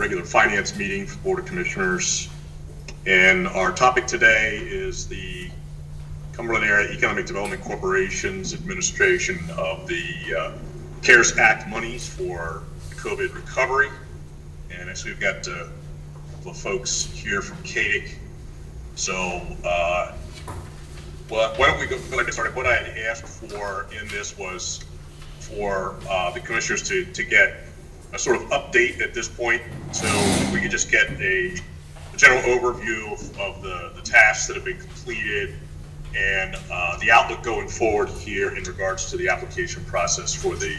regular finance meeting for Board of Commissioners. And our topic today is the Cumberland Area Economic Development Corporation's administration of the CARES Act monies for COVID recovery. And actually we've got a couple of folks here from CADIC. So well, why don't we go ahead and get started. What I had asked for in this was for the commissioners to get a sort of update at this point. So if we could just get a general overview of the tasks that have been completed and the outlook going forward here in regards to the application process for the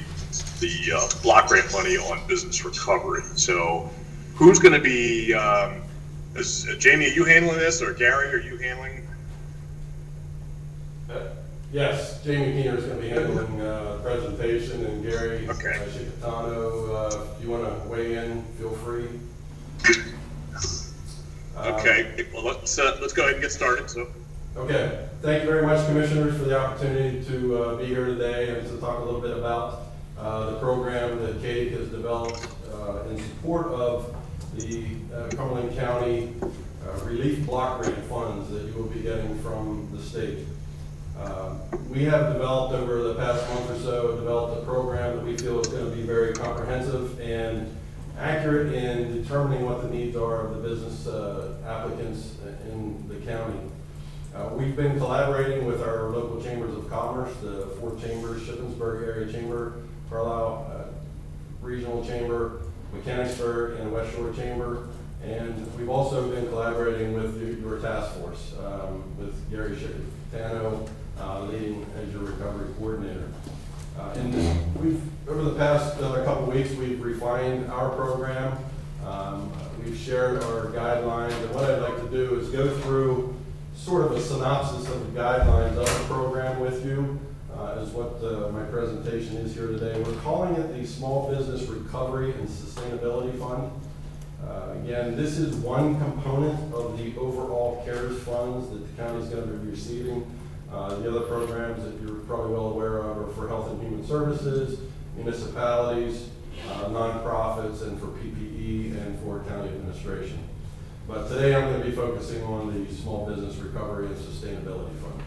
block grant money on business recovery. So who's going to be, Jamie, are you handling this, or Gary, are you handling? Yes, Jamie Keener is going to be handling the presentation, and Gary Chicatano, if you want to weigh in, feel free. Okay, well, let's go ahead and get started. So. Okay, thank you very much, Commissioners, for the opportunity to be here today and to talk a little bit about the program that CADIC has developed in support of the Cumberland County relief block grant funds that you will be getting from the state. We have developed over the past month or so, developed a program that we feel is going to be very comprehensive and accurate in determining what the needs are of the business applicants in the county. We've been collaborating with our local chambers of commerce, the 4 chambers, Shippensburg Area Chamber, Carlisle Regional Chamber, Mechanicsburg, and West Shore Chamber. And we've also been collaborating with your task force, with Gary Chicatano leading as your recovery coordinator. Over the past couple of weeks, we've refined our program. We've shared our guidelines, and what I'd like to do is go through sort of a synopsis of the guidelines of the program with you, is what my presentation is here today. We're calling it the Small Business Recovery and Sustainability Fund. Again, this is one component of the overall CARES funds that the county is going to be receiving. The other programs that you're probably well aware of are for health and human services, municipalities, nonprofits, and for PPE and for county administration. But today I'm going to be focusing on the Small Business Recovery and Sustainability Fund.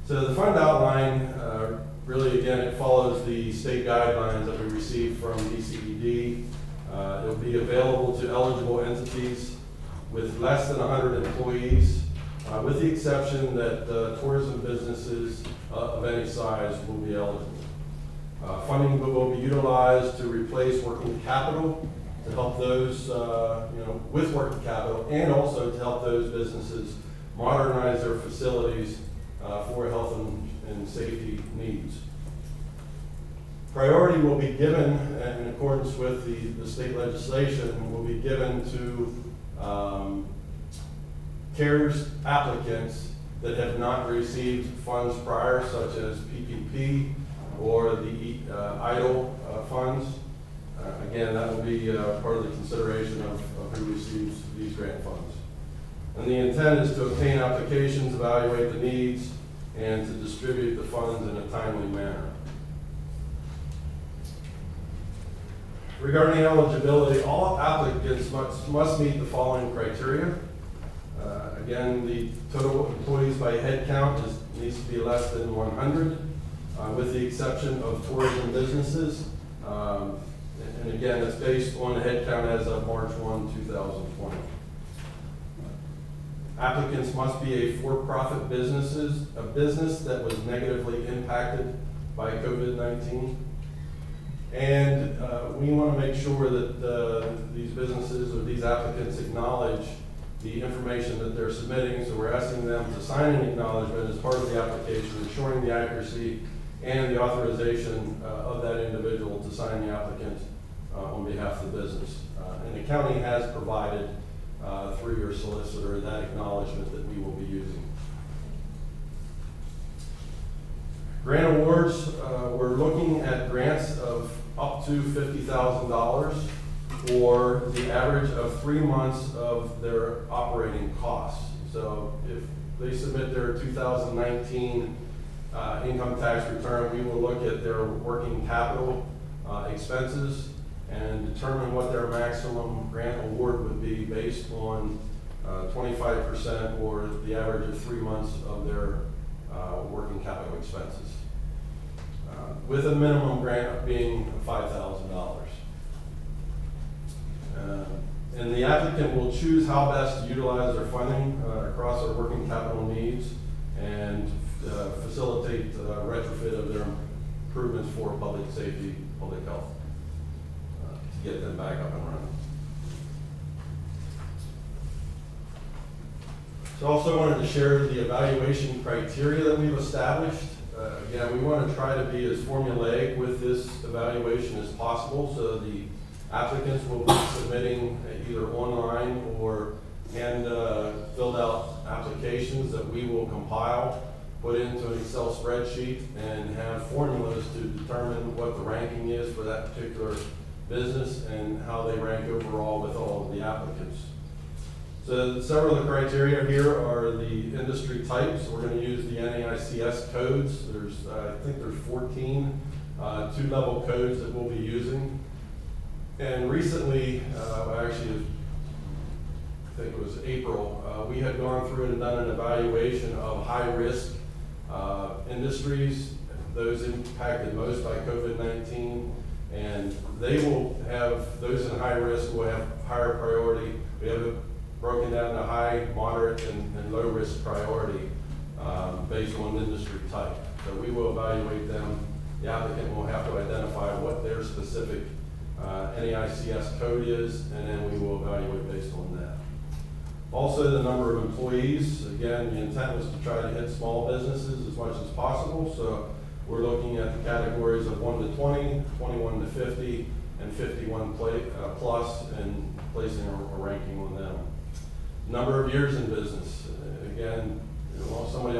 So the fund outline, really again, it follows the state guidelines that we received from DCED. It will be available to eligible entities with less than 100 employees, with the exception that tourism businesses of any size will be eligible. Funding will be utilized to replace working capital, to help those with working capital, and also to help those businesses modernize their facilities for health and safety needs. Priority will be given, in accordance with the state legislation, will be given to CARES applicants that have not received funds prior, such as PPP or the EIDL funds. Again, that will be part of the consideration of who receives these grant funds. And the intent is to obtain applications, evaluate the needs, and to distribute the funds in a timely manner. Regarding eligibility, all applicants must meet the following criteria. Again, the total employees by head count needs to be less than 100, with the exception of tourism businesses. And again, it's based on the head count as of March 1, 2020. Applicants must be a for-profit business that was negatively impacted by COVID-19. And we want to make sure that these businesses or these applicants acknowledge the information that they're submitting. So we're asking them to sign an acknowledgement as part of the application, ensuring the accuracy and the authorization of that individual to sign the applicant on behalf of the business. And the county has provided through your solicitor that acknowledgement that we will be using. Grant awards, we're looking at grants of up to $50,000 for the average of 3 months of their operating costs. So if they submit their 2019 income tax return, we will look at their working capital expenses and determine what their maximum grant award would be based on 25% or the average of 3 months of their working capital expenses, with a minimum grant being $5,000. And the applicant will choose how best to utilize their funding across their working capital needs and facilitate retrofit of their improvements for public safety, public health, to get them back up and running. So also wanted to share the evaluation criteria that we've established. Again, we want to try to be as formulaic with this evaluation as possible, so the applicants will be submitting either online or hand filled out applications that we will compile, put into an Excel spreadsheet, and have formulas to determine what the ranking is for that particular business and how they rank overall with all of the applicants. So several of the criteria here are the industry types. We're going to use the NAICS codes. I think there's 14 two-level codes that we'll be using. And recently, actually, I think it was April, we had gone through and done an evaluation of high-risk industries, those impacted most by COVID-19, and they will have, those in high risk will have higher priority. We have it broken down to high, moderate, and low risk priority based on industry type. So we will evaluate them. The applicant will have to identify what their specific NAICS code is, and then we will evaluate based on that. Also, the number of employees. Again, the intent was to try to hit small businesses as much as possible, so we're looking at the categories of 1 to 20, 21 to 50, and 51 plus, and placing a ranking on them. Number of years in business. Again, somebody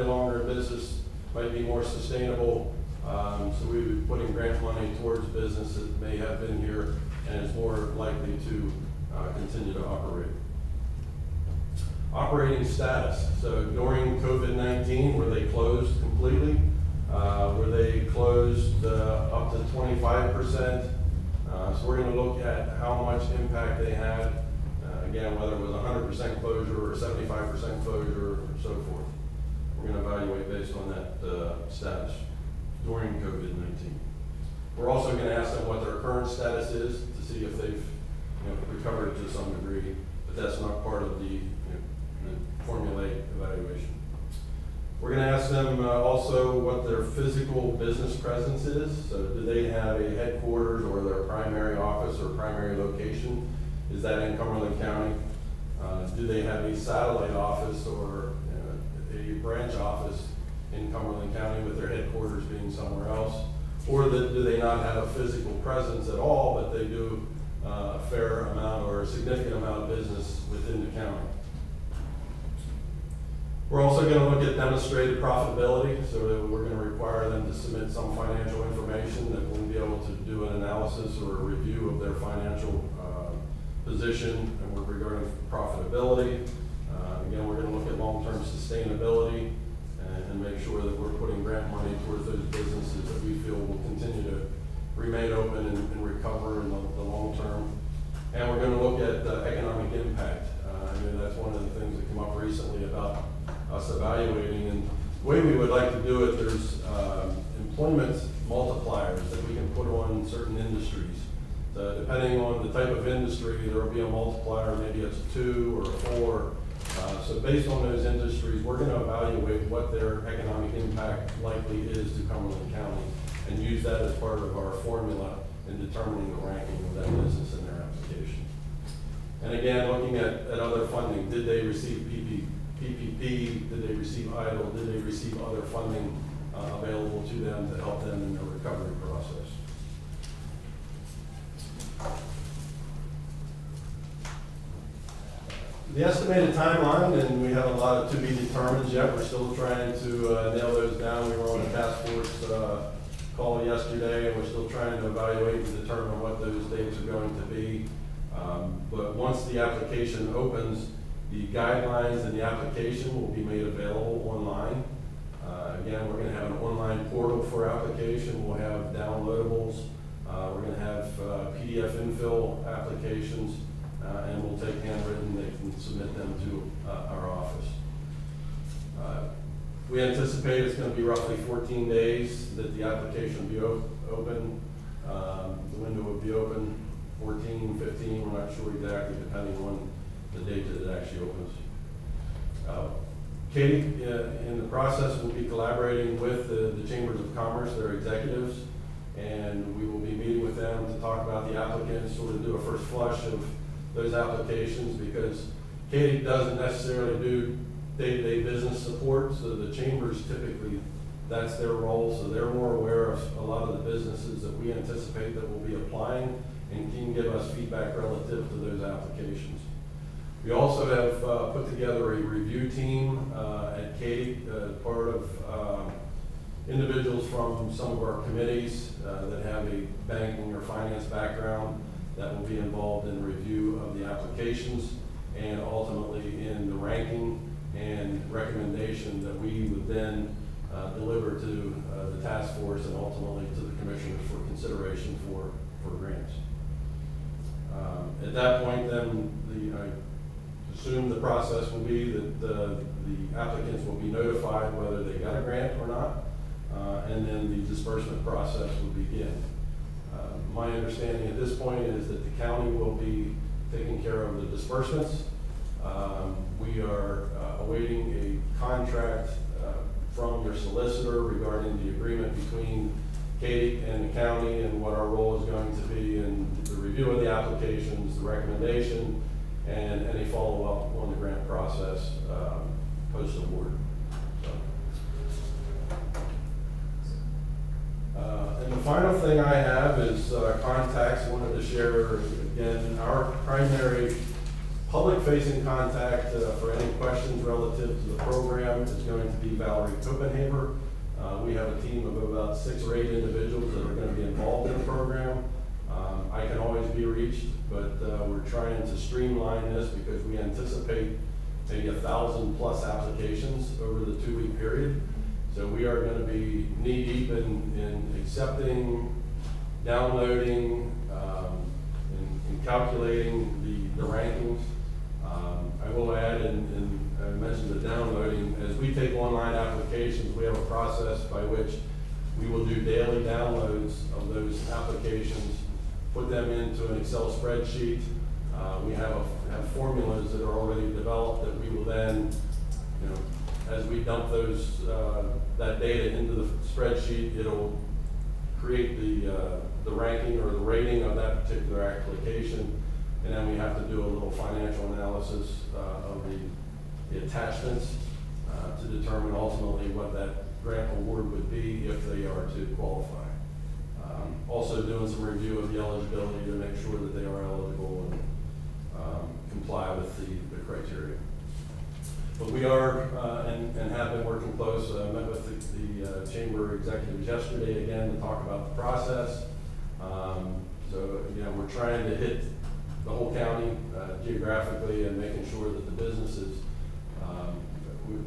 longer in business might be more sustainable. So we would be putting grant money towards business that may have been here and is more likely to continue to operate. Operating status. So during COVID-19, were they closed completely? Were they closed up to 25%? So we're going to look at how much impact they had. Again, whether it was 100% closure or 75% closure or so forth. We're going to evaluate based on that status during COVID-19. We're also going to ask them what their current status is to see if they've recovered to some degree, but that's not part of the formulaic evaluation. We're going to ask them also what their physical business presence is. So do they have a headquarters or their primary office or primary location? Is that in Cumberland County? Do they have a satellite office or a branch office in Cumberland County with their headquarters being somewhere else? Or do they not have a physical presence at all, but they do a fair amount or a significant amount of business within the county? We're also going to look at demonstrated profitability, so we're going to require them to submit some financial information that we'll be able to do an analysis or a review of their financial position and regarding profitability. Again, we're going to look at long-term sustainability and make sure that we're putting grant money towards those businesses that we feel will continue to remain open and recover in the long term. And we're going to look at economic impact. That's one of the things that came up recently about us evaluating. And the way we would like to do it, there's employment multipliers that we can put on certain industries. Depending on the type of industry, there will be a multiplier, maybe it's a 2 or a 4. So based on those industries, we're going to evaluate what their economic impact likely is to Cumberland County and use that as part of our formula in determining the ranking of that business in their application. And again, looking at other funding, did they receive PPP, did they receive EIDL, did they receive other funding available to them to help them in their recovery process? The estimated timeline, and we have a lot of to be determined yet. We're still trying to nail those down. We were on a task force call yesterday, and we're still trying to evaluate and determine what those dates are going to be. But once the application opens, the guidelines and the application will be made available online. Again, we're going to have an online portal for application. We'll have downloadables We're going to have PDF infill applications, and we'll take handwritten. They can submit them to our office. We anticipate it's going to be roughly 14 days that the application will be open. The window will be open 14, 15, we're not sure exactly, depending on the date that it actually opens. Katie, in the process, will be collaborating with the Chambers of Commerce, their executives, and we will be meeting with them to talk about the applicants, sort of do a first flush of those applications, because Katie doesn't necessarily do day-to-day business support, so the chambers typically, that's their role, so they're more aware of a lot of the businesses that we anticipate that will be applying and can give us feedback relative to those applications. We also have put together a review team at Katie, part of individuals from some of our committees that have a banking or finance background that will be involved in review of the applications and ultimately in the ranking and recommendation that we would then deliver to the task force and ultimately to the commissioners for consideration for grants. At that point, then I assume the process will be that the applicants will be notified whether they got a grant or not, and then the disbursement process will begin. My understanding at this point is that the county will be taking care of the disbursements. We are awaiting a contract from your solicitor regarding the agreement between Katie and the county and what our role is going to be in the review of the applications, the recommendation, and any follow-up on the grant process post-award. And the final thing I have is contacts. I wanted to share, again, our primary public-facing contact for any questions relative to the program is going to be Valerie Copenhaver. We have a team of about 6 or 8 individuals that are going to be involved in the program. I can always be reached, but we're trying to streamline this because we anticipate maybe 1,000+ applications over the 2-week period. So we are going to be knee-deep in accepting, downloading, in calculating the rankings. I will add, and I mentioned the downloading, as we take online applications, we have a process by which we will do daily downloads of those applications, put them into an Excel spreadsheet. We have formulas that are already developed that we will then, as we dump those that data into the spreadsheet, it'll create the ranking or the rating of that particular application, and then we have to do a little financial analysis of the attachments to determine ultimately what that grant award would be if they are to qualify. Also doing some review of the eligibility to make sure that they are eligible and comply with the criteria. But we are and have been working close. Met with the chamber executives yesterday again to talk about the process. So we're trying to hit the whole county geographically and making sure that the businesses.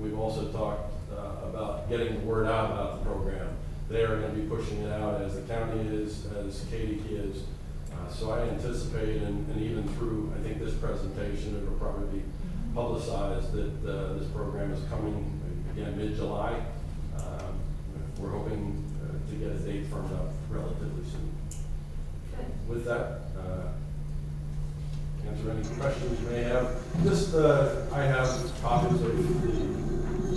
We've also talked about getting the word out about the program. They are going to be pushing it out as the county is, as Katie is. So I anticipate, and even through, I think, this presentation, it will probably be publicized that this program is coming, again, mid-July. We're hoping to get a date firmed up relatively soon. With that, answer any questions you may have. Just, I have copies of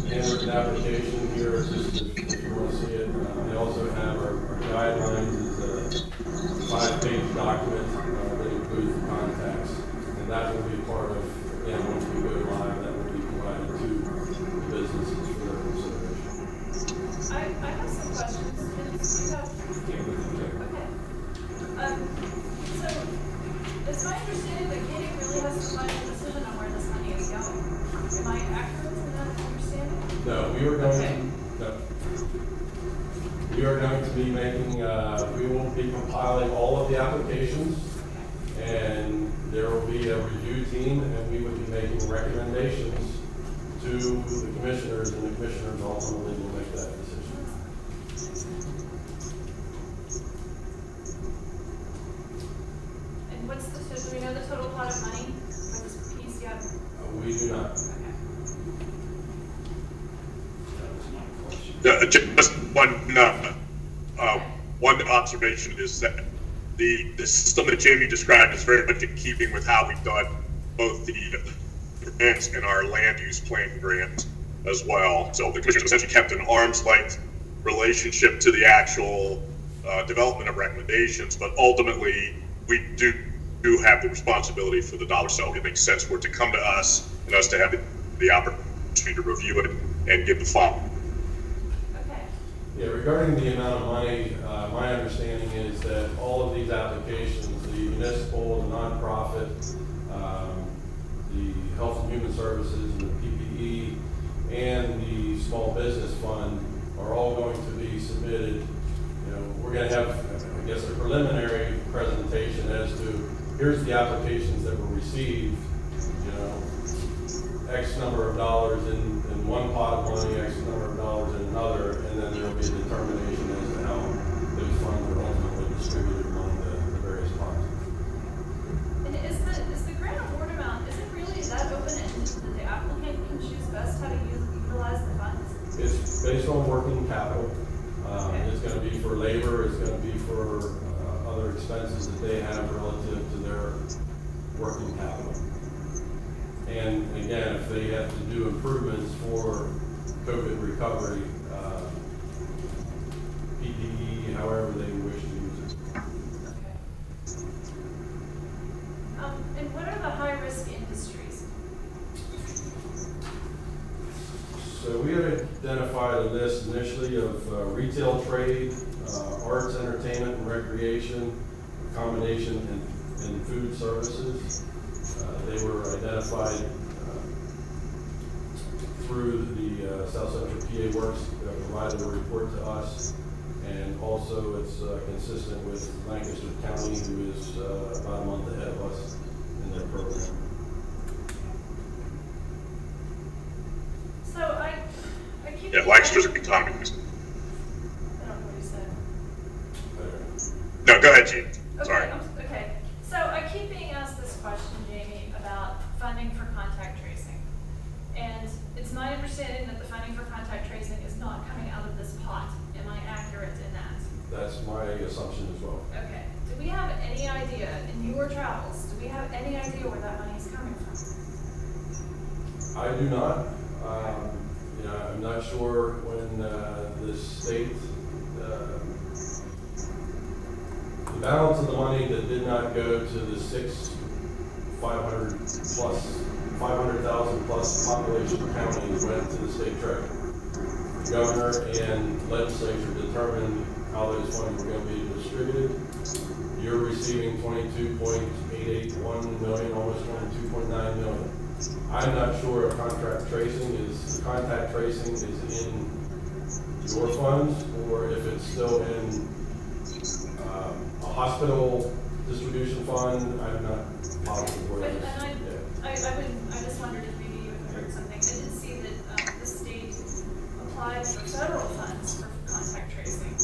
the handwritten application here, just if you want to see it. I also have our guidelines. It's a 5-page document that includes the contacts, and that will be part of, again, once we go live, that will be provided to the businesses for their consideration. I have some questions. So, it's my understanding that Katie really has the final decision on where this money is going. Am I accurate in that understanding? No, we are going we are going to be making, we will be compiling all of the applications, and there will be a review team, and we will be making recommendations to the commissioners, and the commissioners ultimately will make that decision. do we know the total pot of money for this piece yet? We do not. Okay. Just one observation is that the system that Jamie described is very much in keeping with how we've done both the grants and our land use plan grants as well. So the commission essentially kept an arm's length relationship to the actual development of recommendations, but ultimately we do have the responsibility for the dollar. So it makes sense for it to come to us and us to have the opportunity to review it and give the final. Okay. Yeah, regarding the amount of money, my understanding is that all of these applications, the municipal, the nonprofit, the health and human services, and the PPE, and the small business fund are all going to be submitted. You know, we're going to have, I guess, a preliminary presentation as to here's the applications that were received. You know, X number of dollars in one pot of money, X number of dollars in another, and then there will be a determination as to how those funds are ultimately distributed among the various pots. And is the grant award amount, is it really that open-ended that the applicant can choose best how to utilize the funds? It's based on working capital. Okay. It's going to be for labor, it's going to be for other expenses that they have relative to their working capital. And again, if they have to do improvements for COVID recovery, PPE, however they wish to use it. Okay. And what are the high-risk industries? So we had identified a list initially of retail trade, arts, entertainment, and recreation, accommodation, and food services. They were identified through the South Central PA Works that provided a report to us, and also it's consistent with Lancaster County, who is about a month ahead of us in their program. So I keep. Yeah, Lancaster's a economist. I don't know what you said. No, go ahead, Gene. Sorry. Okay, so I keep being asked this question, Jamie, about funding for contact tracing. And it's my understanding that the funding for contact tracing is not coming out of this pot. Am I accurate in that? That's my assumption as well. Okay, do we have any idea, in your travels, do we have any idea where that money is coming from? I do not. You know, I'm not sure when the state, the balance of the money that did not go to the 500,000 plus population counties went to the state treasurer. The governor and legislature determined how those funds were going to be distributed. You're receiving $22.881 million, almost $22.9 million. I'm not sure if contact tracing is in your funds, or if it's still in a hospital distribution fund. I'm not positive where it is. And I just wondered if maybe you had heard something. I did see that the state applied for federal funds for contact tracing,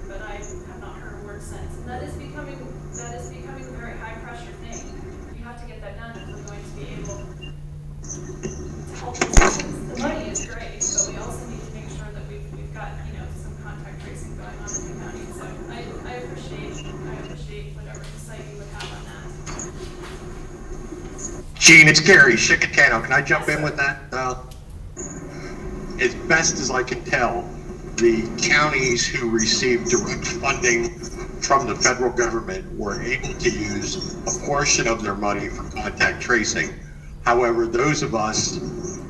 but I have not heard a word since. And that is becoming a very high pressure thing. You have to get that done if we're going to be able to help these things. The money is great, but we also need to make sure that we've got, you know, some contact tracing going on in the county. So I appreciate whatever insight you would have on that. Gene, it's Gary Chicatano. Can I jump in with that? As best as I can tell, the counties who received direct funding from the federal government were able to use a portion of their money for contact tracing. However, those of us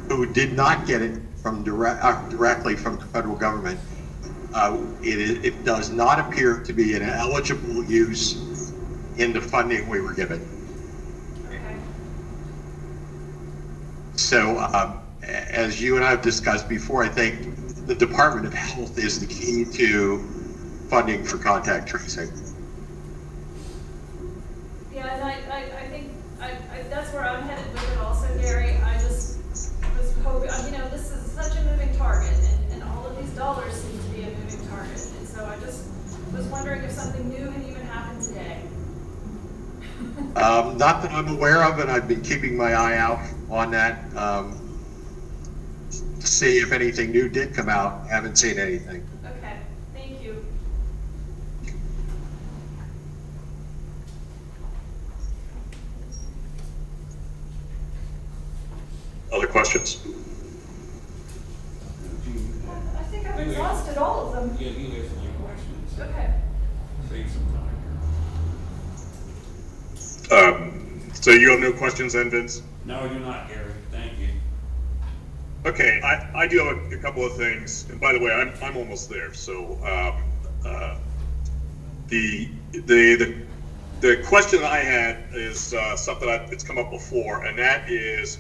who did not get it from directly from the federal government, it does not appear to be an eligible use in the funding we were given. Okay. So, as you and I have discussed before, I think the Department of Health is the key to funding for contact tracing. Yeah, and I think that's where I'm headed with it also, Gary. I just was hoping, you know, this is such a moving target, and all of these dollars seem to be a moving target. And so I just was wondering if something new had even happened today. Not that I'm aware of, and I've been keeping my eye out on that to see if anything new did come out. Haven't seen anything. Okay, thank you. Other questions? I think I've exhausted all of them. Yeah, you listen to your questions. Okay. Save some time. So you have no questions then, Vince? No, you're not, Gary. Thank you. Okay, I do have a couple of things, and by the way, I'm almost there. So the question I had is something it's come up before, and that is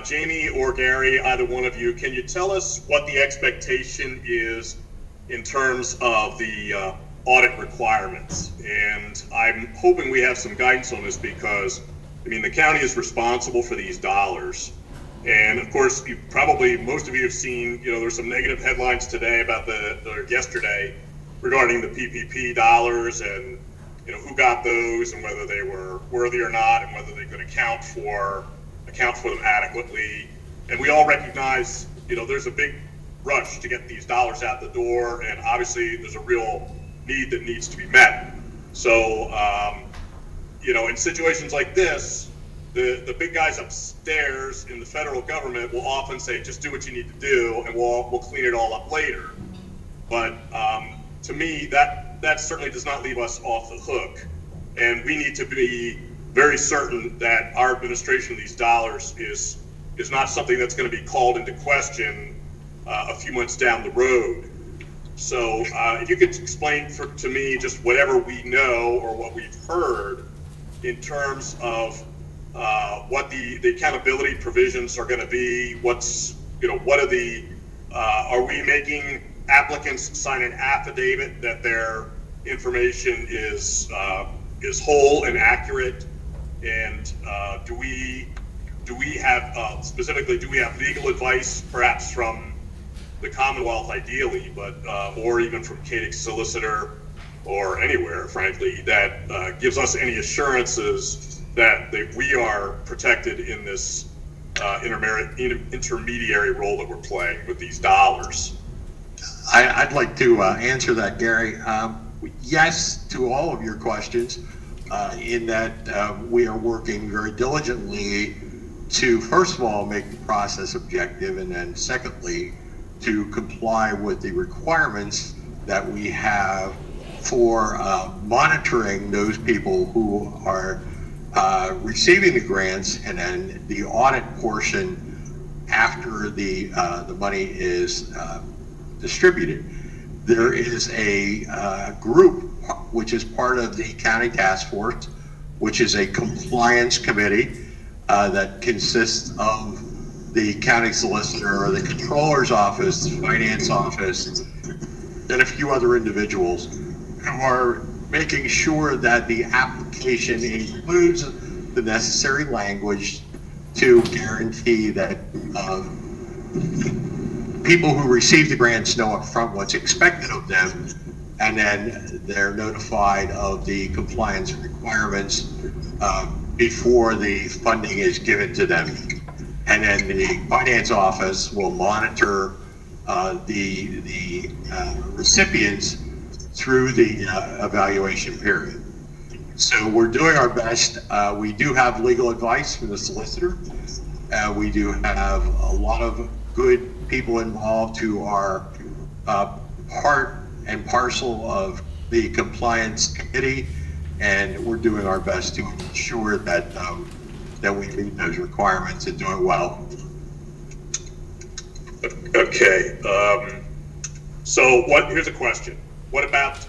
Jamie or Gary, either one of you, can you tell us what the expectation is in terms of the audit requirements? And I'm hoping we have some guidance on this because, I mean, the county is responsible for these dollars. And of course, most of you have seen, there's some negative headlines today about yesterday regarding the PPP dollars and, who got those and whether they were worthy or not and whether they could account for them adequately. And we all recognize, there's a big rush to get these dollars out the door, and obviously there's a real need that needs to be met. So, in situations like this, the big guys upstairs in the federal government will often say, just do what you need to do, and we'll clean it all up later. But to me, that certainly does not leave us off the hook, and we need to be very certain that our administration of these dollars is not something that's going to be called into question a few months down the road. So if you could explain to me just whatever we know or what we've heard in terms of what the accountability provisions are going to be. What are are we making applicants sign an affidavit that their information is whole and accurate? And do we have specifically, do we have legal advice perhaps from the Commonwealth ideally, but or even from Cadix solicitor or anywhere, frankly, that gives us any assurances that we are protected in this intermediary role that we're playing with these dollars? I'd like to answer that, Gary. Yes to all of your questions, in that we are working very diligently to, first of all, make the process objective, and then secondly, to comply with the requirements that we have for monitoring those people who are receiving the grants, and then the audit portion after the money is distributed. There is a group which is part of the county task force, which is a compliance committee that consists of the county solicitor, the controller's office, the finance office, and a few other individuals who are making sure that the application includes the necessary language to guarantee that people who receive the grants know upfront what's expected of them, and then they're notified of the compliance requirements before the funding is given to them. And then the finance office will monitor the recipients through the evaluation period. So we're doing our best. We do have legal advice from the solicitor. We do have a lot of good people involved who are part and parcel of the compliance committee, and we're doing our best to ensure that that we meet those requirements and do it well. Okay. So here's a question. What about,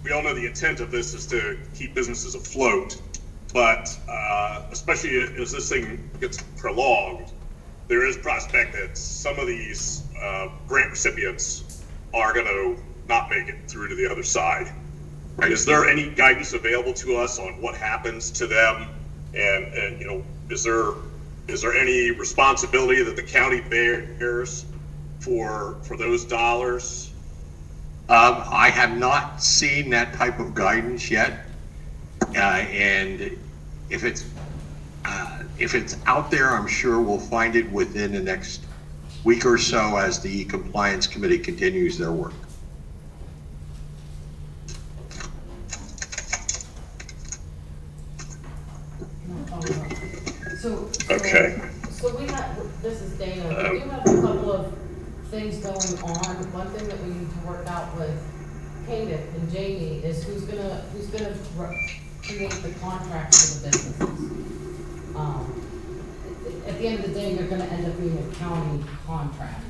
we all know the intent of this is to keep businesses afloat, but especially as this thing gets prolonged, there is prospect that some of these grant recipients are going to not make it through to the other side. Right. Is there any guidance available to us on what happens to them? And is there any responsibility that the county bears for those dollars? I have not seen that type of guidance yet, And if it's out there, I'm sure we'll find it within the next week or so as the compliance committee continues their work. So. Okay. So we have, this is Dana, we do have a couple of things going on. One thing that we need to work out with Kate and Jamie is who's gonna create the contract for the businesses. At the end of the day, they're gonna end up being a county contract.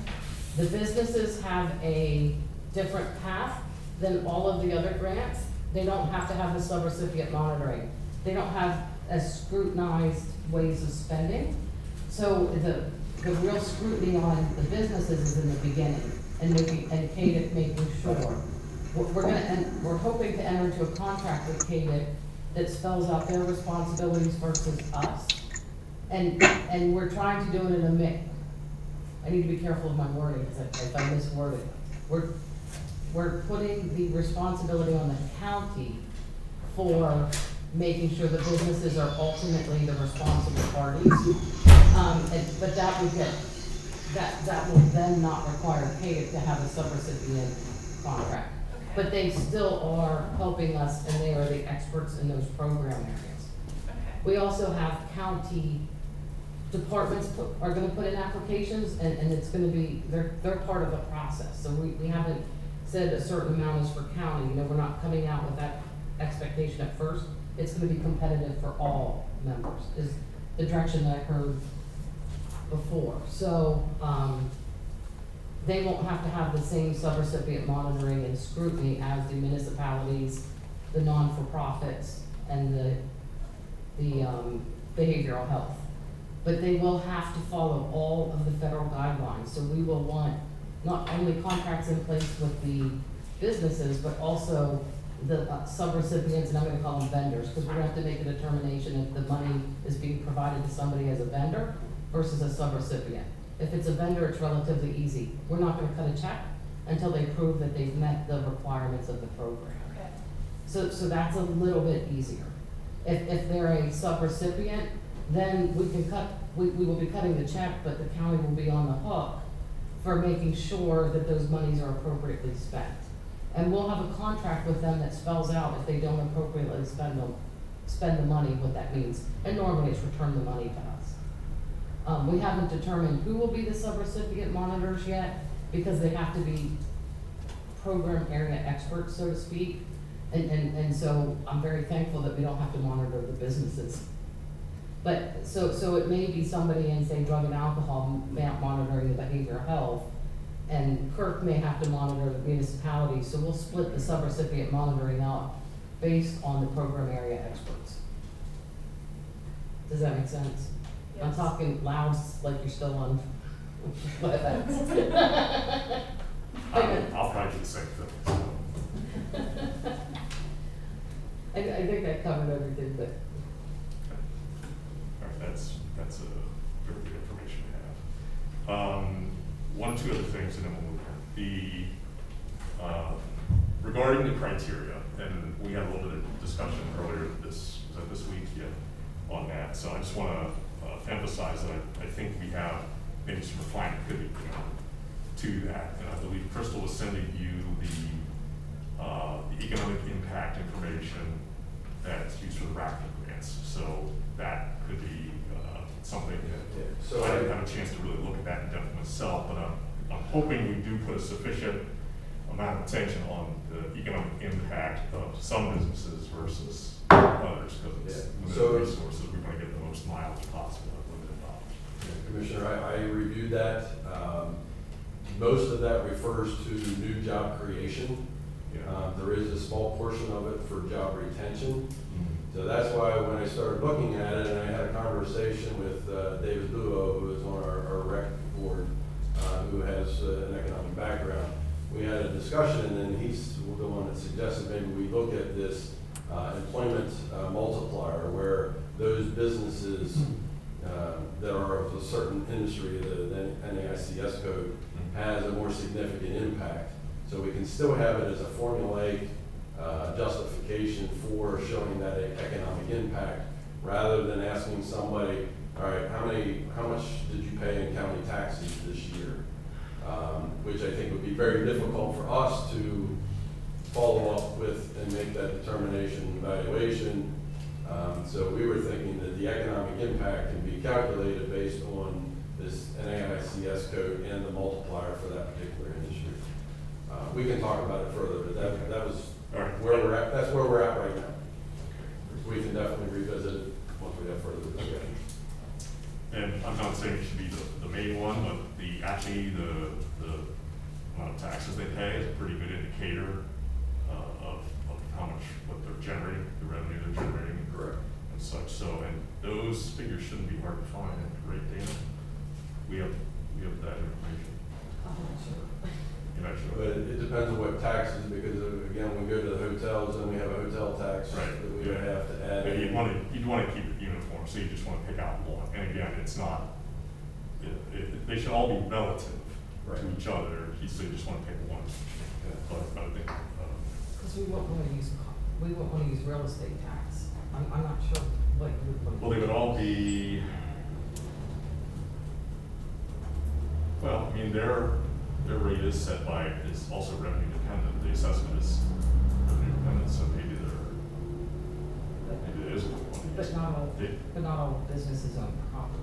The businesses have a different path than all of the other grants. They don't have to have the subrecipient monitoring. They don't have as scrutinized ways of spending. So the real scrutiny on the businesses is in the beginning, and Kate making sure. We're hoping to enter into a contract with Kate that spells out their responsibilities versus us. And we're trying to do it in a mix. I need to be careful of my wording, because if I misword it. We're putting the responsibility on the county for making sure the businesses are ultimately the responsible parties. But that will then not require Kate to have a subrecipient contract. Okay. But they still are helping us, and they are the experts in those program areas. Okay. We also have county departments are gonna put in applications, and it's gonna be, they're part of the process. So we haven't said a certain amount is for county, we're not coming out with that expectation at first. It's gonna be competitive for all members, is the direction that I heard before. So, they won't have to have the same subrecipient monitoring and scrutiny as the municipalities, the non-for-profits, and the behavioral health. But they will have to follow all of the federal guidelines, so we will want not only contracts in place with the businesses, but also the subrecipients, and I'm gonna call them vendors, because we're gonna have to make a determination if the money is being provided to somebody as a vendor versus a subrecipient. If it's a vendor, it's relatively easy. We're not gonna cut a check until they prove that they've met the requirements of the program. Okay. So that's a little bit easier. If they're a subrecipient, then we will be cutting the check, but the county will be on the hook for making sure that those monies are appropriately spent. And we'll have a contract with them that spells out if they don't appropriately spend the money, what that means. And normally it's return the money to us. We haven't determined who will be the subrecipient monitors yet, because they have to be program area experts, so to speak. And so I'm very thankful that we don't have to monitor the businesses. But, so it may be somebody in, say, drug and alcohol monitoring the behavioral health, and Kirk may have to monitor the municipality, so we'll split the subrecipient monitoring up based on the program area experts. Does that make sense? I'm Yes. talking loud, like you're still on. I'll probably do the same thing. So. I think I covered everything, but. All right, that's a very good information to have. One or two other things, and then we'll move on. Regarding the criteria, and we had a little bit of discussion earlier this week on that. So I just want to emphasize that I think we have maybe some refinement could be to that. And I believe Crystal was sending you the economic impact information that's used for the RACP grants. So that could be something that So I didn't have a chance to really look at that in depth myself, but I'm hoping we do put a sufficient amount of attention on the economic impact of some businesses versus others, because it's limited resources. We want to get the most mileage possible with limited dollars. Commissioner, I reviewed that. Most of that refers to new job creation. There is a small portion of it for job retention. So that's why when I started looking at it, and I had a conversation with David Luo, who is on our rec board, who has an economic background, we had a discussion, and then he's the one that suggested maybe we look at this employment multiplier, where those businesses that are of a certain industry, the NAICS code, has a more significant impact. So we can still have it as a formulaic justification for showing that economic impact, rather than asking somebody, all right, how much did you pay in county taxes this year? Which I think would be very difficult for us to follow up with and make that determination evaluation. So we were thinking that the economic impact can be calculated based on this NAICS code and the multiplier for that particular industry. We can talk about it further, but that was All right. where we're at. That's where we're at right now. We can definitely revisit it once we have further discussion. And I'm not saying it should be the main one, but actually the amount of taxes they pay is a pretty good indicator of how much, what they're generating, the revenue they're generating. Correct. And such, so, and those figures shouldn't be hard to find, right, Dana? We have that information. I'm not sure. You're not sure? But it depends on what taxes, because again, we go to the hotels and we have a hotel tax Right. that we would have to add. Yeah, in. you'd want to keep it uniform, so you just want to pick out one. And again, it's not, they should all be relative Right. to each other, so you just want to pick one. But I think, Because we won't want to use real estate tax. I'm not sure what you would want. well, they would all be, well, I mean, their rate is set by, is also revenue dependent. The assessment is revenue dependent, so maybe it is a little one. But not all businesses own property.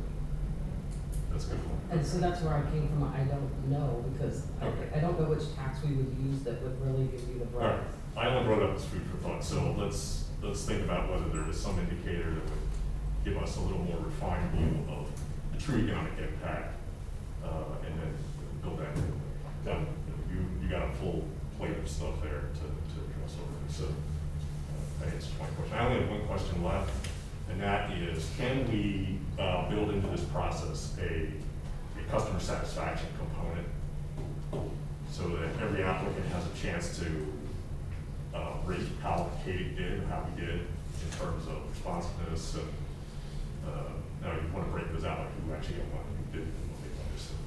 That's a good one. And so that's where I came from, I don't know, because Okay. I don't know which tax we would use that would really give you the All right, breadth. I only brought up as food for thought, so let's think about whether there is some indicator that would give us a little more refined view of the true economic impact, and then build that in. You got a full plate of stuff there to address over, so that answers my question. I only have one question left, and that is, can we build into this process a customer satisfaction component so that every applicant has a chance to rate how Katie did, how we did in terms of responsiveness, and now you want to break those out, like who actually got one, who didn't, and what they understood.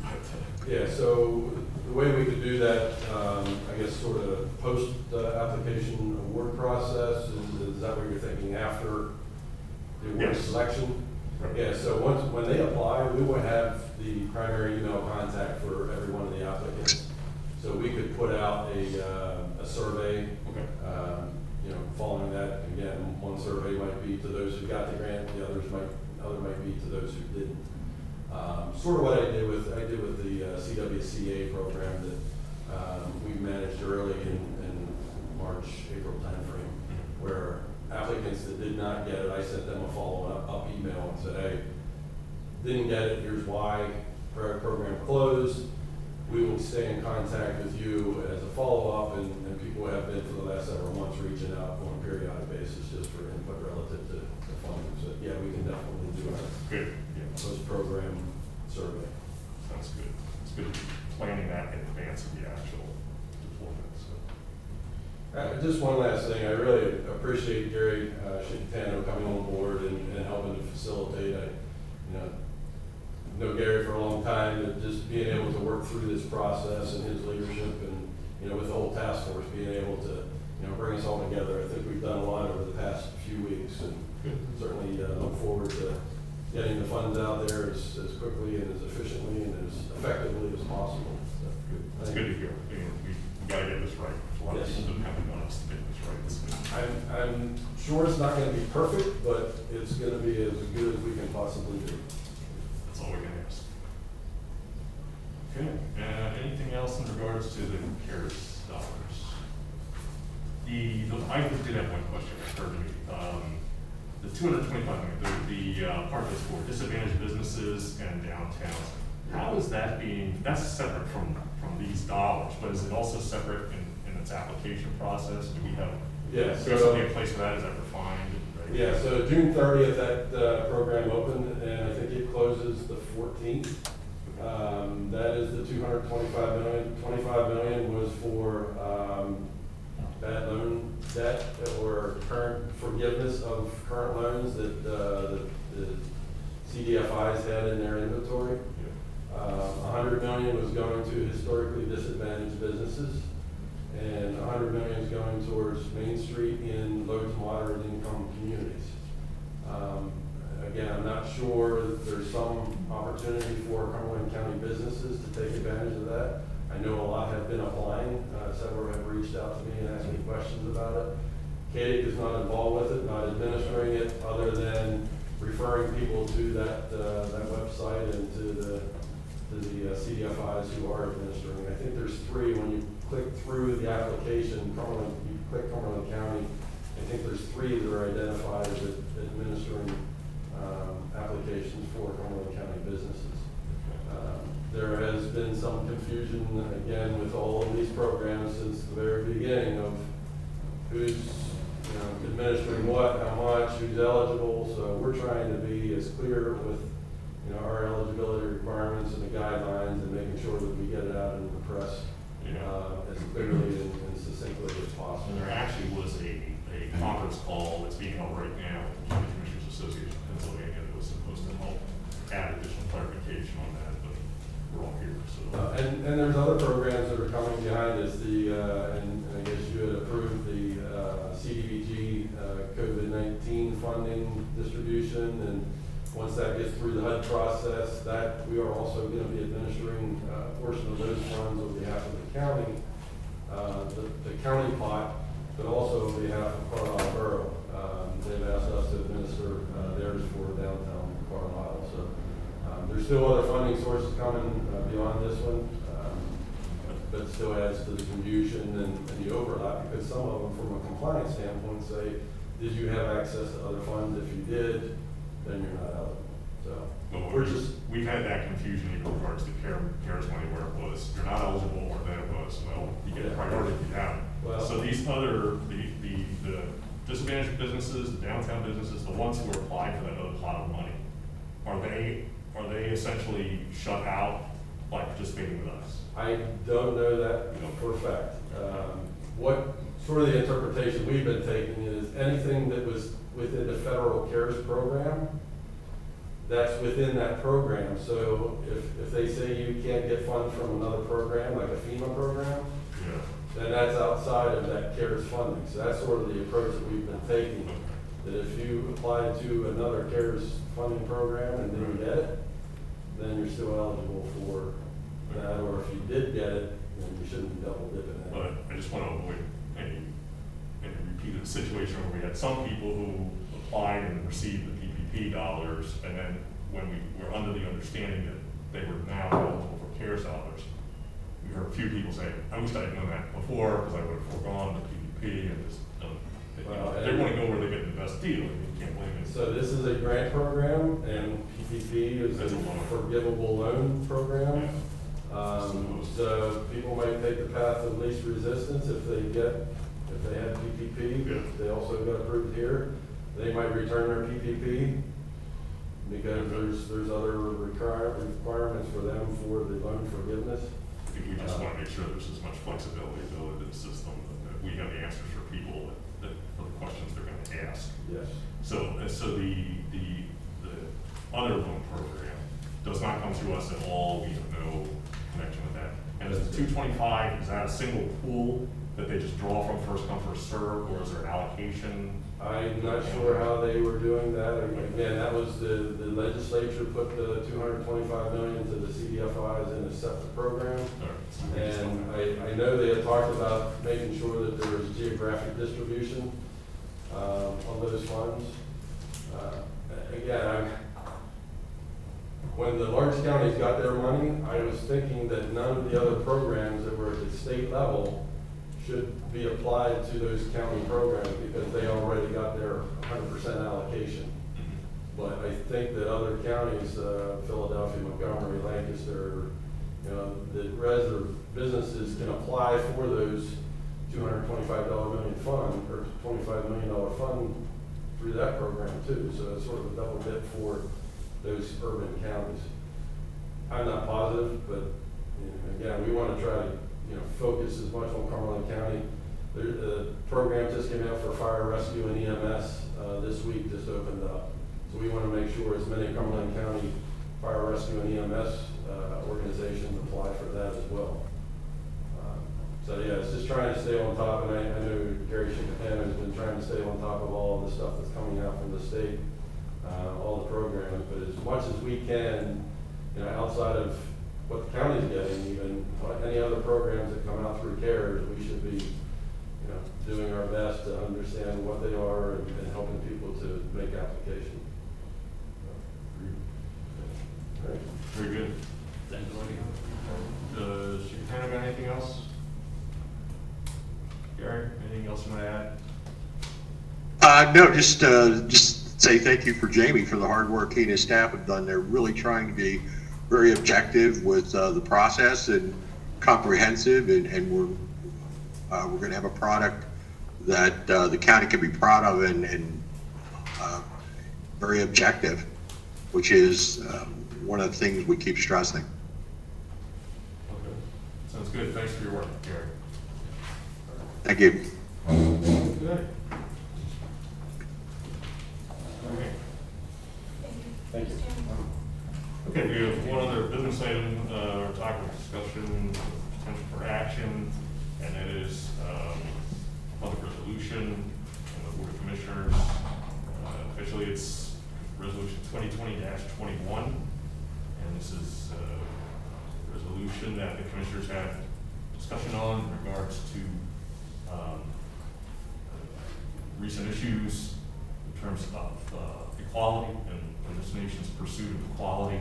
But, Yeah, so the way we could do that, I guess sort of post application award process, is that what you're thinking, after the award Yes. selection? Right. Yeah, so when they apply, we would have the primary email contact for every one of the applicants. So we could put out a survey. Okay. Following that, again, one survey might be to those who got the grant, the other might be to those who didn't. Sort of what I did with the CWCA program that we managed early in March, April timeframe, where applicants that did not get it, I sent them a follow-up email and said, hey, didn't get it, here's why, program closed. We will stay in contact with you as a follow-up, and people have been for the last several months reaching out on a periodic basis just for input relative to funding. So yeah, we can definitely do a Good, yeah, post-program survey. sounds good. It's good planning that in advance of the actual deployment, so. Just one last thing, I really appreciate Gary Shintano coming on board and helping to facilitate. I know Gary for a long time, and just being able to work through this process and his leadership, and with the whole task force being able to bring us all together. I think we've done a lot over the past few weeks, and certainly look forward to getting the funds out there as quickly and as efficiently and as effectively as possible. So, It's good to hear. We gotta get this right. A lot of Yes. people depend on us to get this right. It's good. I'm sure it's not gonna be perfect, but it's gonna be as good as we can possibly do. That's all we can ask. Okay, anything else in regards to the CARES dollars? I did have one question that occurred to me. The $225 million, the part that's for disadvantaged businesses and downtowns, how is that that's separate from these dollars, but is it also separate in its application process? Do we have, Yeah, is there something in place for that? Is that refined? Right? Yeah, so June 30th, that program opened, and I think it closes the 14th. That is the $225 million. $25 million was for bad loan debt or current forgiveness of current loans that the CDFIs had in their inventory. $100 million was going to historically disadvantaged businesses, and $100 million is going towards Main Street in low to moderate income communities. Again, I'm not sure that there's some opportunity for Cumberland County businesses to take advantage of that. I know a lot have been applying, several have reached out to me and asked me questions about it. CADIC is not involved with it, not administering it, other than referring people to that website and to the CDFIs who are administering. I think there's 3 when you click through the application, you click Cumberland County, I think there's 3 that are identified as administering applications for Cumberland County businesses. There has been some confusion, again, with all of these programs since the very beginning of who's administering what, how much, who's eligible. So we're trying to be as clear with our eligibility requirements and the guidelines, and making sure that we get it out into the press as clearly and succinctly as possible. And there actually was a conference call that's being held right now with the County Commissioners Association of Pennsylvania that was supposed to help add additional clarification on that, but we're all here, so. And there's other programs that are coming behind this. And I guess you had approved the CDBG COVID-19 funding distribution, and once that gets through the HUD process, that we are also going to be administering a portion of those funds on behalf of the county, the county pot, but also on behalf of Carlisle Borough. They've asked us to administer theirs for downtown Carlisle. So there's still other funding sources coming beyond this one, but still adds to the confusion and the overlap, because some of them, from a compliance standpoint, say, did you have access to other funds? If you did, then you're not eligible. So Well, we've had that confusion in regards to CARES money, where it was, you're not eligible, or then it was, well, you get a priority if you have it. Well, So these other, the disadvantaged businesses, the downtown businesses, the ones who are applying for that other pot of money, are they essentially shut out by participating with us? I don't know that for a fact. What sort of the interpretation we've been taking is anything that was within the federal CARES program, that's within that program. So if they say you can't get funds from another program, like a FEMA program, Yeah. then that's outside of that CARES funding. So that's sort of the approach that we've been taking, that if you apply to another CARES funding program and didn't get it, then you're still eligible for that, or if you did get it, then you shouldn't be double dipping that. But I just want to avoid any repeated situation where we had some people who applied and received the PPP dollars, and then when we were under the understanding that they were now eligible for CARES dollars, we heard a few people say, I wish I had known that before, because I would have foregone the PPP and just done. They want to go where they get the best deal, and you can't blame it. So this is a grant program, and PPP is a That's a loan. forgivable loan program. Yeah. So people might take the path of least resistance if they had PPP. Yeah. They also got approved here. They might return their PPP because there's other requirements for them for the loan forgiveness. I think we just want to make sure there's as much flexibility built into the system, that we have answers for people that for the questions they're going to ask. Yes. So the other loan program does not come to us at all. We have no connection with that. And is the 225, is that a single pool that they just draw from, first come, first serve, or is there an allocation? I'm not sure how they were doing that. Again, that was the legislature put the $225 million to the CDFIs in a separate program. And I know they had talked about making sure that there was geographic distribution on those funds. Again, when the large counties got their money, I was thinking that none of the other programs that were at the state level should be applied to those county programs, because they already got their 100% allocation. But I think that other counties, Philadelphia, Montgomery, Lancaster, the resident businesses can apply for those $225 million fund, or $25 million fund through that program too. So it's sort of a double dip for those urban counties. I'm not positive, but again, we want to try to focus as much on Cumberland County. The program just came out for fire rescue and EMS this week, just opened up. So we want to make sure as many Cumberland County fire rescue and EMS organizations apply for that as well. So, yeah, it's just trying to stay on top, and I know Gary Chickapin has been trying to stay on top of all of the stuff that's coming out from the state, all the programs, but as much as we can, you know, outside of what the county's getting, even any other programs that come out through CARES, we should be, you know, doing our best to understand what they are and helping people to make application. All right. Very good. Thank you. Does Chickapin got anything else? Gary, anything else you want to add? No, just say thank you for Jamie for the hard work he and his staff have done. They're really trying to be very objective with the process and comprehensive, and we're going to have a product that the county can be proud of and very objective, which is one of the things we keep stressing. Okay. Sounds good. Thanks for your work, Gary. Thank you. Good. Okay. Thank you. Okay, we have one other business item, topic discussion, potential for action, and that is public resolution from the Board of Commissioners. Officially, it's Resolution 2020-21, and this is a resolution that the Commissioners had discussion on in regards to recent issues in terms of equality and this nation's pursuit of equality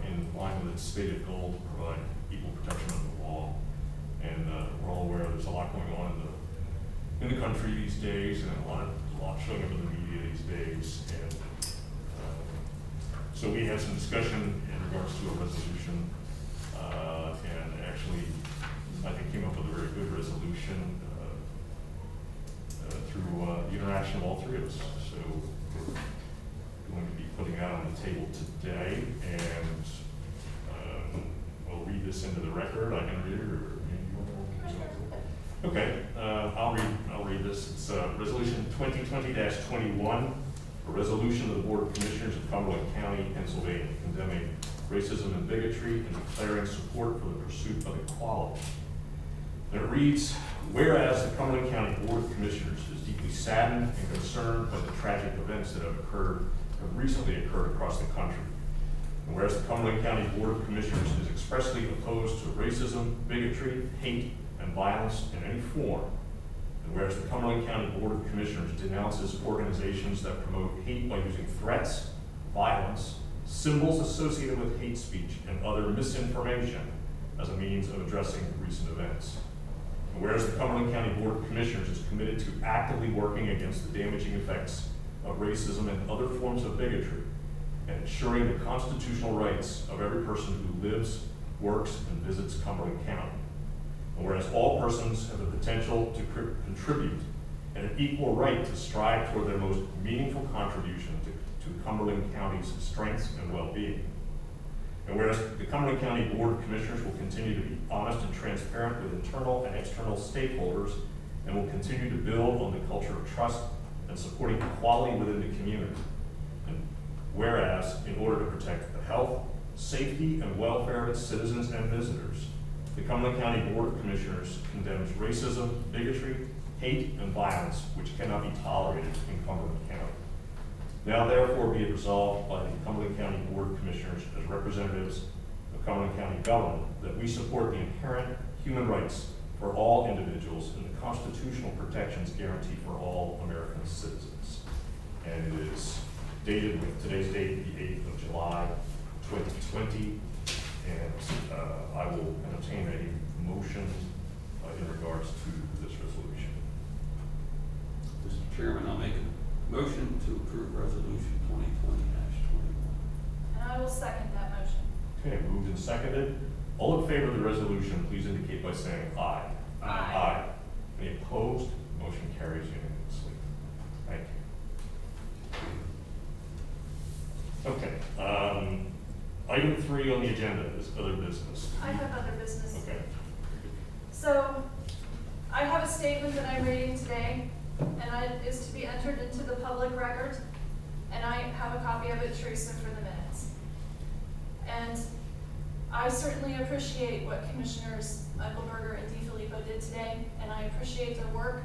in line with its stated goal to provide equal protection under the law. And we're all aware there's a lot going on in the country these days, and a lot showing up in the media these days. And so we had some discussion in regards to a resolution, and actually I think came up with a very good resolution through the interaction of all three of us. So we're going to be putting that on the table today, and we'll read this into the record. I can read it, or you want to? Okay, I'll read this. It's Resolution 2020-21, a resolution of the Board of Commissioners of Cumberland County, Pennsylvania, condemning racism and bigotry and declaring support for the pursuit of equality. And it reads, whereas the Cumberland County Board of Commissioners is deeply saddened and concerned by the tragic events that have recently occurred across the country. And whereas the Cumberland County Board of Commissioners is expressly opposed to racism, bigotry, hate, and violence in any form. And whereas the Cumberland County Board of Commissioners denounces organizations that promote hate by using threats, violence, symbols associated with hate speech, and other misinformation as a means of addressing recent events. And whereas the Cumberland County Board of Commissioners is committed to actively working against the damaging effects of racism and other forms of bigotry, and ensuring the constitutional rights of every person who lives, works, and visits Cumberland County. And whereas all persons have the potential to contribute and an equal right to strive toward their most meaningful contribution to Cumberland County's strengths and well-being. And whereas the Cumberland County Board of Commissioners will continue to be honest and transparent with internal and external stakeholders, and will continue to build on the culture of trust and supporting equality within the community. And whereas, in order to protect the health, safety, and welfare of its citizens and visitors, the Cumberland County Board of Commissioners condemns racism, bigotry, hate, and violence which cannot be tolerated in Cumberland County. Now therefore be it resolved by the Cumberland County Board of Commissioners as representatives of Cumberland County government that we support the inherent human rights for all individuals and the constitutional protections guaranteed for all American citizens. And it is dated with today's date, the 8th of July, 2020. And I will entertain a motion in regards to this resolution. Mr. Chairman, I'll make a motion to approve resolution 2020-21. And I will second that motion. Okay, moved and seconded. All in favor of the resolution, please indicate by saying aye. Aye. Aye. Any opposed? Motion carries unanimously. Thank you. Okay, item 3 on the agenda is other business. I have other business. Okay. So, I have a statement that I'm reading today, and it is to be entered into the public record, and I have a copy of it, Teresa, for the minutes. And I certainly appreciate what Commissioners Eichelberger and DeFilippo Jaco did today, and I appreciate their work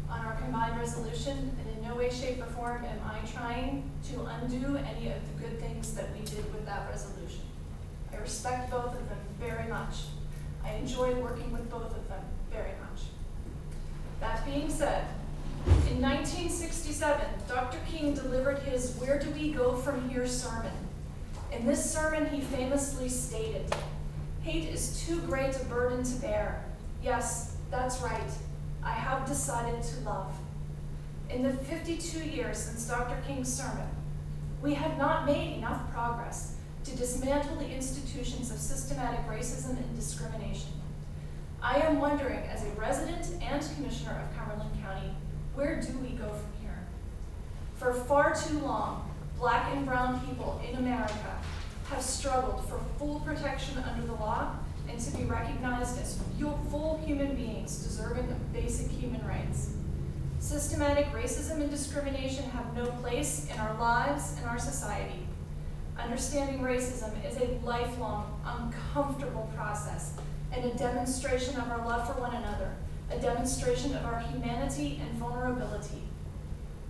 on our combined resolution, and in no way, shape, or form am I trying to undo any of the good things that we did with that resolution. I respect both of them very much. I enjoy working with both of them very much. That being said, in 1967, Dr. King delivered his "Where do we go from here" sermon. In this sermon, he famously stated, "Hate is too great a burden to bear. Yes, that's right. I have decided to love." In the 52 years since Dr. King's sermon, we have not made enough progress to dismantle the institutions of systematic racism and discrimination. I am wondering, as a resident and commissioner of Cumberland County, where do we go from here? For far too long, Black and brown people in America have struggled for full protection under the law and to be recognized as full human beings deserving of basic human rights. Systematic racism and discrimination have no place in our lives and our society. Understanding racism is a lifelong, uncomfortable process and a demonstration of our love for one another, a demonstration of our humanity and vulnerability.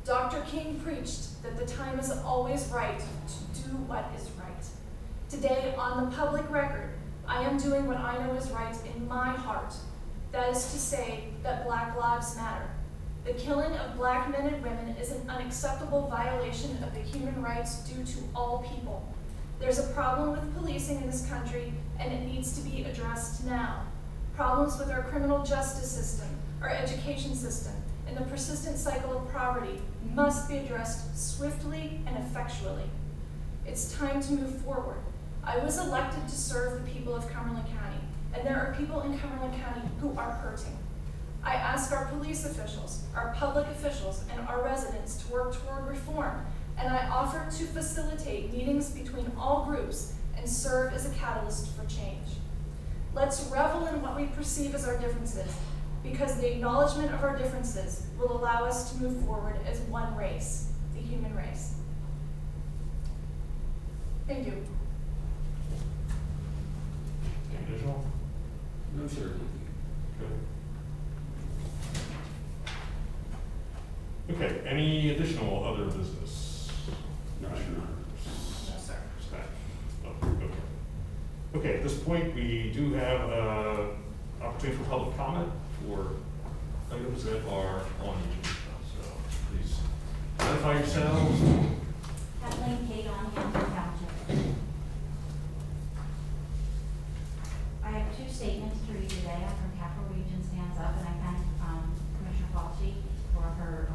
Dr. King preached that the time is always right to do what is right. Today, on the public record, I am doing what I know is right in my heart. That is to say that Black lives matter. The killing of Black men and women is an unacceptable violation of the human rights due to all people. There's a problem with policing in this country, and it needs to be addressed now. Problems with our criminal justice system, our education system, and the persistent cycle of poverty must be addressed swiftly and effectually. It's time to move forward. I was elected to serve the people of Cumberland County, and there are people in Cumberland County who are hurting. I ask our police officials, our public officials, and our residents to work toward reform, and I offer to facilitate meetings between all groups and serve as a catalyst for change. Let's revel in what we perceive as our differences, because the acknowledgement of our differences will allow us to move forward as one race, the human race. Thank you. Any additional? No, sir. Okay, any additional other business? No, sir. No, sir. Staff? Oh, okay. Okay, at this point, we do have opportunity for public comment for items that are on the agenda. So please identify yourselves. Kathleen Kagon, Cumberland Township. I have two statements to read today. I'm from Capital Region Stands Up, and I thank Commissioner Falchi for her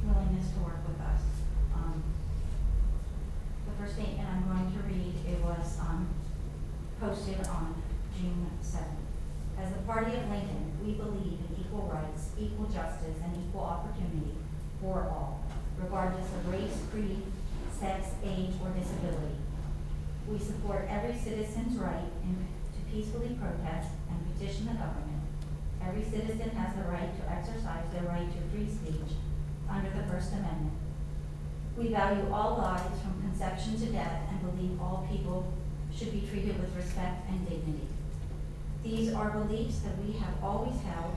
willingness to work with us. The first statement I'm going to read, it was posted on June 7th. As the party of Lincoln, we believe in equal rights, equal justice, and equal opportunity for all, regardless of race, creed, sex, age, or disability. We support every citizen's right to peacefully protest and petition the government. Every citizen has the right to exercise their right to free speech under the First Amendment. We value all lives from conception to death and believe all people should be treated with respect and dignity. These are beliefs that we have always held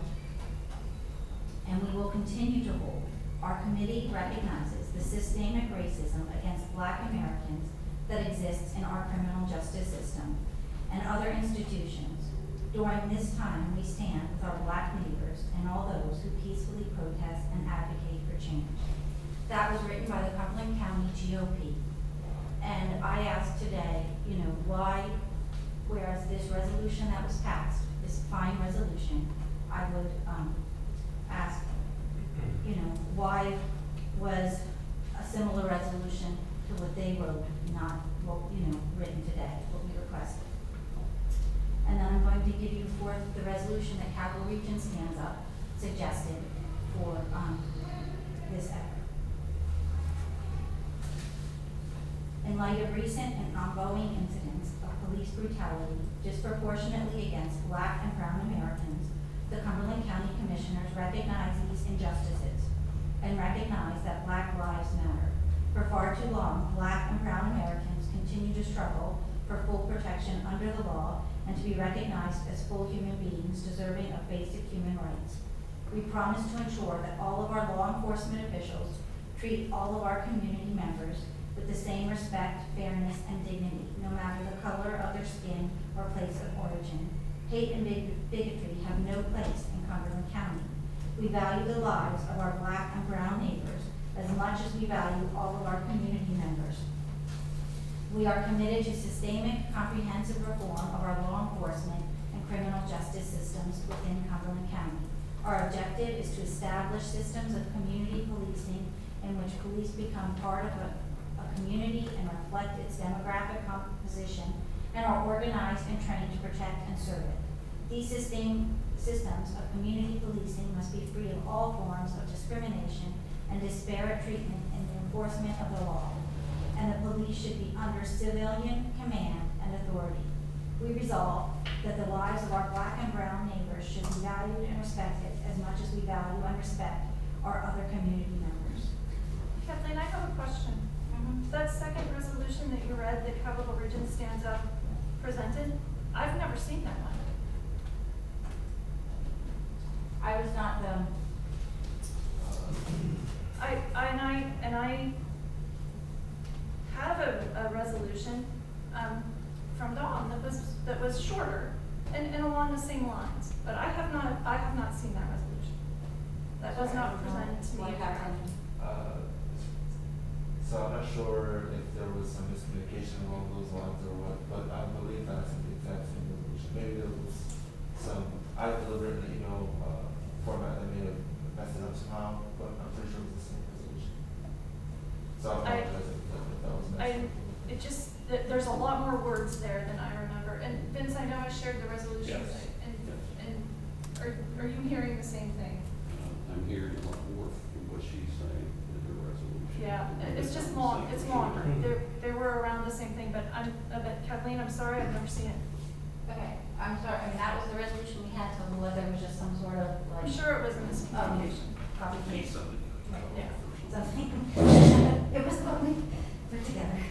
and we will continue to hold. Our committee recognizes the systemic racism against Black Americans that exists in our criminal justice system and other institutions. During this time, we stand with our Black neighbors and all those who peacefully protest and advocate for change. That was written by the Cumberland County GOP. And I asked today, why, whereas this resolution that was passed, this fine resolution, I would ask, why was a similar resolution to what they wrote, not what, written today, what we requested. And then I'm going to give you forth the resolution that Capital Region Stands Up suggested for this effort. In light of recent and ongoing incidents of police brutality disproportionately against Black and brown Americans, the Cumberland County Commissioners recognize these injustices and recognize that Black lives matter. For far too long, Black and brown Americans continue to struggle for full protection under the law and to be recognized as full human beings deserving of basic human rights. We promise to ensure that all of our law enforcement officials treat all of our community members with the same respect, fairness, and dignity, no matter the color of their skin or place of origin. Hate and bigotry have no place in Cumberland County. We value the lives of our Black and brown neighbors as much as we value all of our community members. We are committed to systemic, comprehensive reform of our law enforcement and criminal justice systems within Cumberland County. Our objective is to establish systems of community policing in which police become part of a community and reflect its demographic composition and are organized and trained to protect and serve it. These systems of community policing must be free of all forms of discrimination and disparate treatment in the enforcement of the law, and the police should be under civilian command and authority. We resolve that the lives of our Black and brown neighbors should be valued and respected as much as we value and respect our other community members. Kathleen, I have a question. That second resolution that you read, that Capital Region Stands Up presented, I've never seen that one. I was not the, I have a resolution, from Dawn that was shorter and along the same lines, but I have not seen that resolution. That was not presented to me. what happened? So I'm not sure if there was some miscommunication along those lines or what, but I believe that's the exact same resolution. Maybe there was some, I delivered an email format that may have messed it up somehow, but I'm pretty sure it was the same resolution. So I apologize if that was messed up. It just, there's a lot more words there than I remember. And Vince, I know I shared the resolutions. Yes. And are you hearing the same thing? I'm hearing a lot more from what she's saying in her resolution. Yeah, it's just long, it's longer. They were around the same thing, but Kathleen, I'm sorry, I've never seen it. Okay, I'm sorry, I mean, that was the resolution we had, so whether it was just some sort of like. I'm sure it was a miscommunication. Copy Need paste. something. Yeah. Something. It was something put together.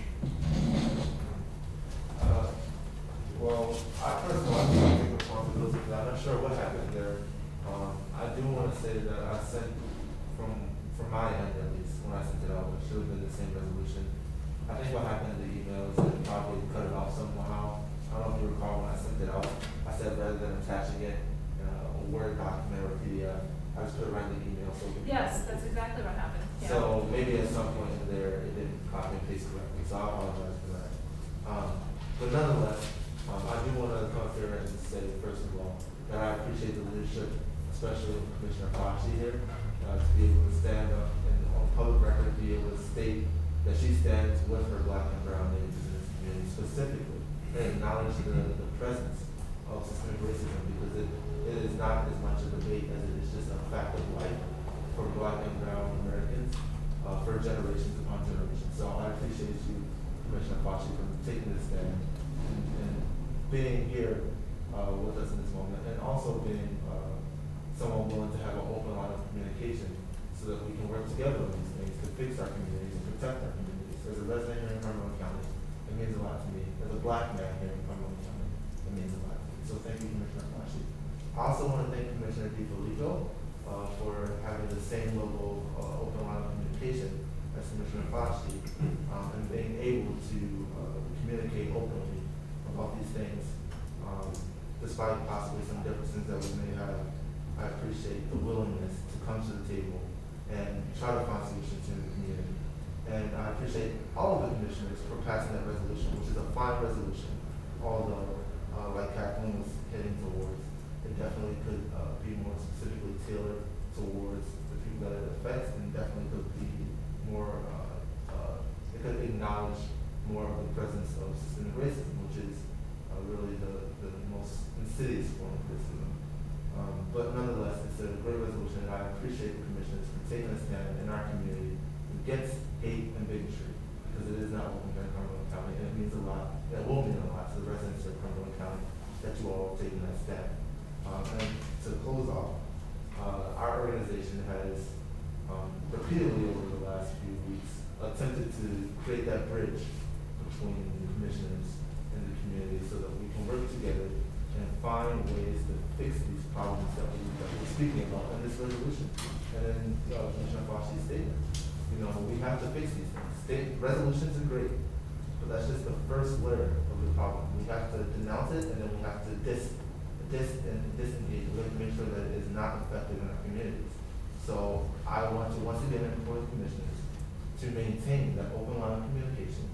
Well, I personally, I think I take responsibility for that. I'm not sure what happened there. I do want to say that I sent from my end at least, when I sent it out, it should have been the same resolution. I think what happened in the email is that it probably cut it off somehow. I don't know if you recall when I sent it out, I said rather than attaching it in a Word document or PDF, I just put it right in the email so. Yes, that's exactly what happened. Yeah. So maybe at some point in there, it didn't copy and paste correctly, so I apologize for that. But nonetheless, I do want to come here and say, first of all, that I appreciate the leadership, especially of Commissioner Fauci here, to be able to stand up and on public record, be able to state that she stands with her Black and brown neighbors in this community specifically, and acknowledge the presence of systemic racism, because it is not as much a debate as it is just a fact of life for Black and brown Americans for generations upon generations. So I appreciate you, Commissioner Fauci, for taking this stand and being here with us in this moment, and also being someone willing to have an open line of communication so that we can work together on these things to fix our communities and protect our communities. As a resident here in Cumberland County, it means a lot to me. As a Black man here in Cumberland County, it means a lot to me. So thank you, Commissioner Fauci. I also want to thank Commissioner DiFilippo for having the same level of open line of communication as Commissioner Fauci and being able to communicate openly about these things, despite possibly some differences that we may have. I appreciate the willingness to come to the table and try to find solutions in the community. And I appreciate all of the commissioners for passing that resolution, which is a fine resolution, although, like Kathleen was heading towards, it definitely could be more specifically tailored towards the people that it affects, and definitely could be more, it could acknowledge more of the presence of systemic racism, which is really the most insidious form of racism. But nonetheless, it's a great resolution, and I appreciate the commissioners for taking a stand in our community against hate and bigotry, because it is not welcome here in Cumberland County, and it means a lot, it will mean a lot to the residents of Cumberland County that you all have taken that stand. And to close off, our organization has repeatedly over the last few weeks attempted to create that bridge between the commissioners in the community so that we can work together and find ways to fix these problems that we're speaking about in this resolution. And then, Commissioner Fauci's statement, we have to fix these things. Resolutions are great, but that's just the first layer of the problem. We have to denounce it, and then we have to disengage. We have to make sure that it is not effective in our communities. So I want to once again implore the commissioners to maintain that open line of communication,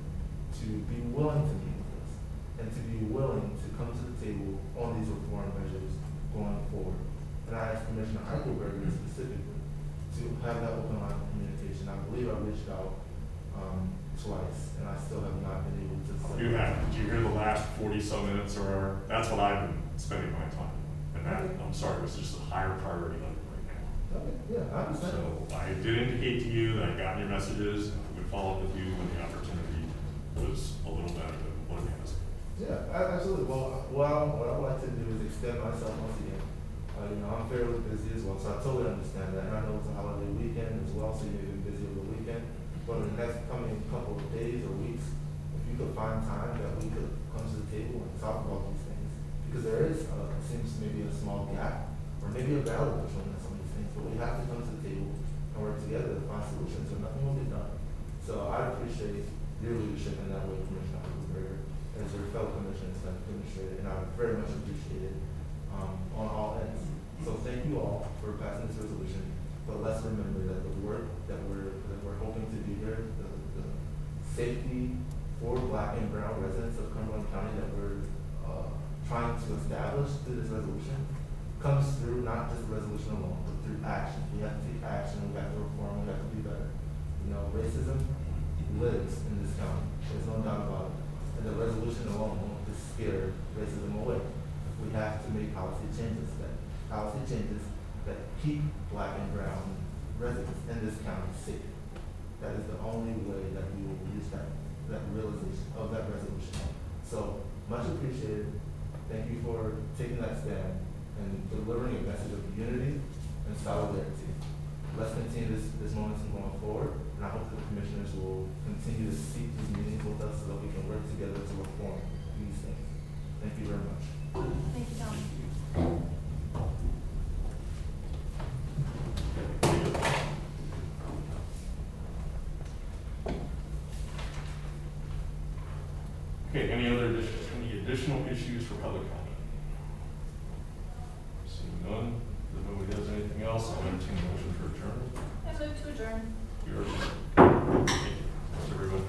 to be willing to meet with us, and to be willing to come to the table on these reform measures going forward. And I asked Commissioner Eichelberger specifically to have that open line of communication. I believe I reached out twice, and I still have not been able to. You have. Did you hear the last 40-some minutes, or that's what I've been spending my time on? And that, I'm sorry, was just a higher priority than right now. Okay, yeah, I understand. So I did indicate to you that I got your messages and would follow up with you when the opportunity was a little better than what it has. Yeah, absolutely. Well, what I would like to do is extend myself once again. I'm fairly busy as well, so I totally understand that. And I know it's a holiday weekend as well, so you may be busy over the weekend. But in the next coming couple of days or weeks, if you could find time that we could come to the table and talk about these things, because there is, it seems maybe a small gap, or maybe a battle between some of these things, but we have to come to the table and work together to find solutions, or nothing will get done. So I appreciate your leadership in that way, Commissioner Eichelberger, as your fellow commissioners have demonstrated, and I very much appreciate it on all ends. So thank you all for passing this resolution, but let's remember that the work that we're hoping to do here, the safety for Black and brown residents of Cumberland County that we're trying to establish through this resolution comes through not just the resolution alone, but through action. We have to take action, we have to reform, we have to do better. Racism lives in this county, there's no doubt about it. And the resolution alone won't just scare racism away. We have to make policy changes that keep Black and brown residents in this county safe. That is the only way that we will reach that realization of that resolution. So much appreciated. Thank you for taking that stand and delivering a message of unity and solidarity. Let's continue this momentum going forward, and I hope that the commissioners will continue to seek these meetings with us so that we can work together to reform these things. Thank you very much. Thank you, Tom. Okay, any additional issues for public comment? Seeing none, if nobody has anything else, I'll entertain a motion for adjournment. I move to adjourn. You're adjourned.